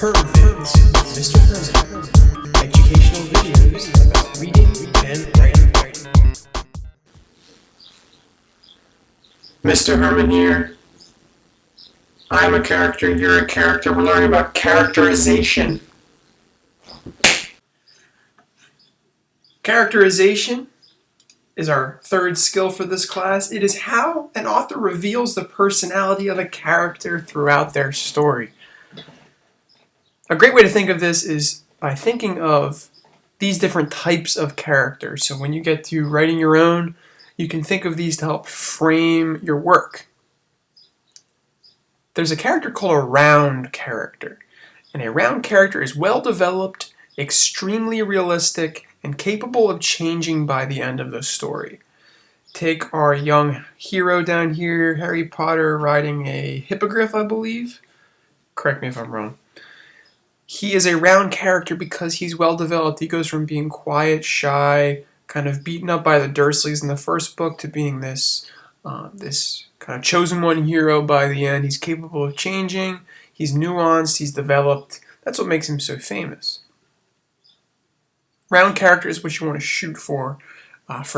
Hermvids with Mr. Herman. Educational videos about reading and writing. Mr. Herman here. I'm a character, you're a character. We're learning about characterization. Characterization is our third skill for this class. It is how an author reveals the personality of a character throughout their story. A great way to think of this is by thinking of these different types of characters. So when you get to writing your own, you can think of these to help frame your work. There's a character called a round character. And a round character is well developed, extremely realistic, and capable of changing by the end of the story. Take our young hero down here, Harry Potter, riding a hippogriff, I believe. Correct me if I'm wrong. He is a round character because he's well developed. He goes from being quiet, shy, kind of beaten up by the Dursleys in the first book to being this kind of chosen one hero by the end. He's capable of changing. He's nuanced. He's developed. That's what makes him so famous. Round character is what you want to shoot for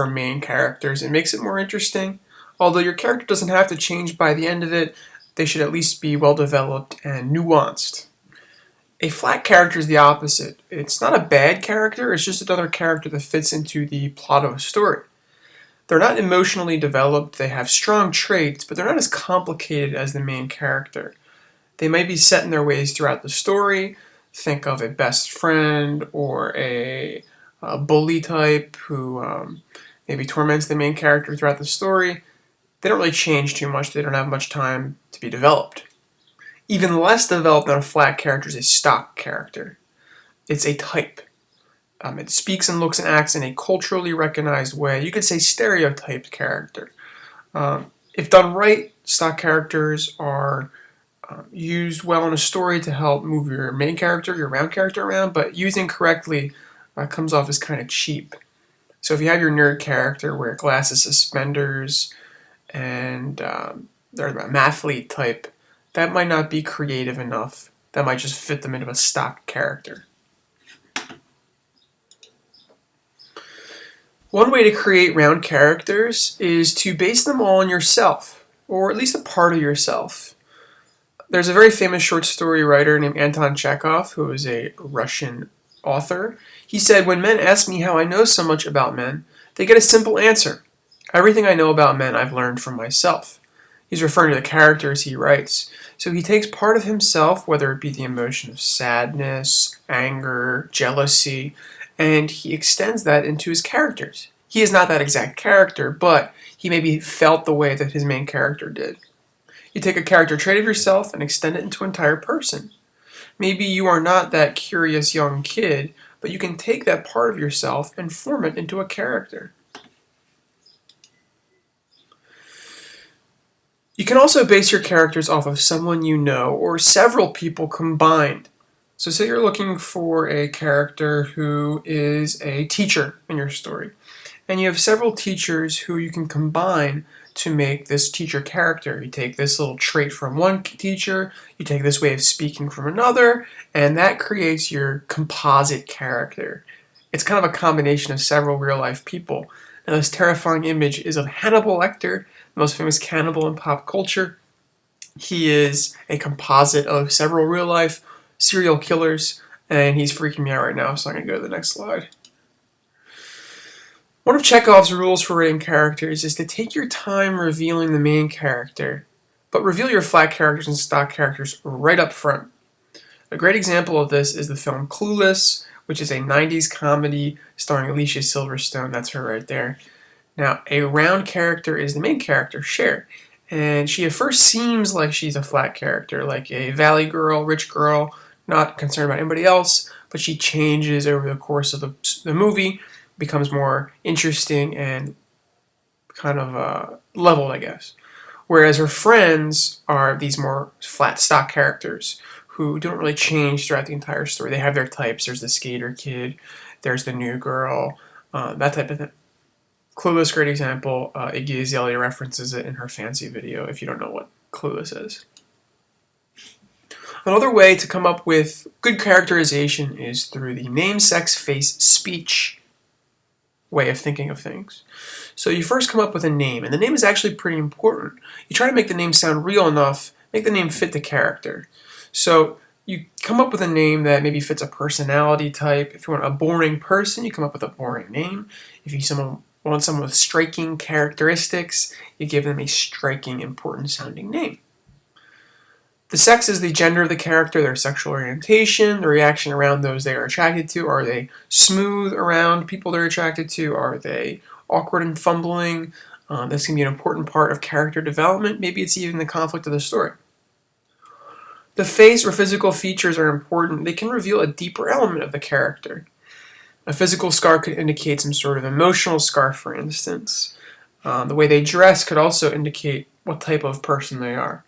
main characters. It makes it more interesting. Although your character doesn't have to change by the end of it, they should at least be well developed and nuanced. A flat character is the opposite. It's not a bad character, it's just another character that fits into the plot of a story. They're not emotionally developed, they have strong traits, but they're not as complicated as the main character. They might be set in their ways throughout the story. Think of a best friend or a bully type who maybe torments the main character throughout the story. They don't really change too much, they don't have much time to be developed. Even less developed than a flat character is a stock character. It's a type. It speaks and looks and acts in a culturally recognized way. You could say stereotyped character. If done right, stock characters are used well in a story to help move your main character, your round character around, but used incorrectly comes off as kind of cheap. So if you have your nerd character wear glasses, suspenders, and they're a mathlete type, that might not be creative enough. That might just fit them into a stock character. One way to create round characters is to base them all on yourself, or at least a part of yourself. There's a very famous short story writer named Anton Chekhov, who is a Russian author. He said, "When men ask me how I know so much about men, they get a simple answer. Everything I know about men I've learned from myself." He's referring to the characters he writes. So he takes part of himself, whether it be the emotion of sadness, anger, jealousy, and he extends that into his characters. He is not that exact character, but he maybe felt the way that his main character did. You take a character trait of yourself and extend it into an entire person. Maybe you are not that curious young kid, but you can take that part of yourself and form it into a character. You can also base your characters off of someone you know or several people combined. So say you're looking for a character who is a teacher in your story, and you have several teachers who you can combine to make this teacher character. You take this little trait from one teacher, you take this way of speaking from another, and that creates your composite character. It's kind of a combination of several real-life people. Now, this terrifying image is of Hannibal Lecter, the most famous cannibal in pop culture. He is a composite of several real-life serial killers, and he's freaking me out right now, so I'm going to go to the next slide. One of Chekhov's rules for writing characters is to take your time revealing the main character, but reveal your flat characters and stock characters right up front. A great example of this is the film Clueless, which is a 90s comedy starring Alicia Silverstone. That's her right there. Now, a round character is the main character, Cher, and she at first seems like she's a flat character, like a valley girl, rich girl, not concerned about anybody else, but she changes over the course of the movie, becomes more interesting and kind of leveled, I guess. Whereas her friends are these more flat stock characters who don't really change throughout the entire story. They have their types. There's the skater kid, there's the new girl, that type of thing. Clueless, great example. Iggy Azalea references it in her Fancy video, if you don't know what Clueless is. Another way to come up with good characterization is through the name, sex, face, speech way of thinking of things. So you first come up with a name, and the name is actually pretty important. You try to make the name sound real enough, make the name fit the character. So you come up with a name that maybe fits a personality type. If you want a boring person, you come up with a boring name. If you want someone with striking characteristics, you give them a striking, important sounding name. The sex is the gender of the character, their sexual orientation, the reaction around those they are attracted to. Are they smooth around people they're attracted to? Are they awkward and fumbling? This can be an important part of character development. Maybe it's even the conflict of the story. The face or physical features are important. They can reveal a deeper element of the character. A physical scar could indicate some sort of emotional scar, for instance. The way they dress could also indicate what type of person they are.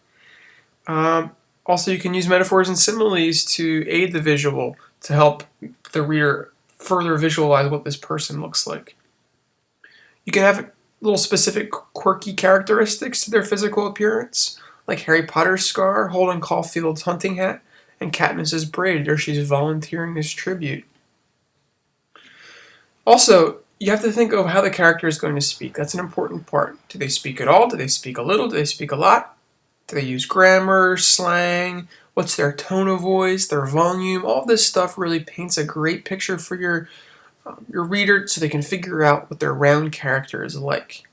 Also, you can use metaphors and similes to aid the visual to help the reader further visualize what this person looks like. You can have little specific quirky characteristics to their physical appearance, like Harry Potter's scar, Holden Caulfield's hunting hat, and Katniss's braid, or she's volunteering this tribute. Also, you have to think of how the character is going to speak. That's an important part. Do they speak at all? Do they speak a little? Do they speak a lot? Do they use grammar, slang? What's their tone of voice, their volume? All this stuff really paints a great picture for your reader so they can figure out what their round character is like.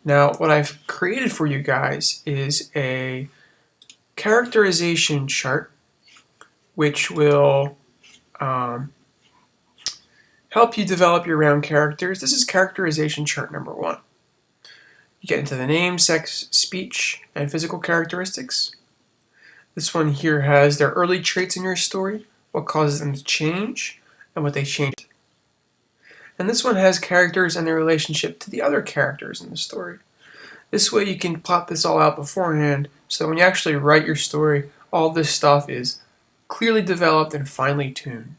Now, what I've created for you guys is a characterization chart which will help you develop your round characters. This is characterization chart number 1. You get into the name, sex, speech, and physical characteristics. This one here has their early traits in your story, what causes them to change, and what they changed. And this one has characters and their relationship to the other characters in the story. This way you can plot this all out beforehand, so when you actually write your story, all this stuff is clearly developed and finely tuned.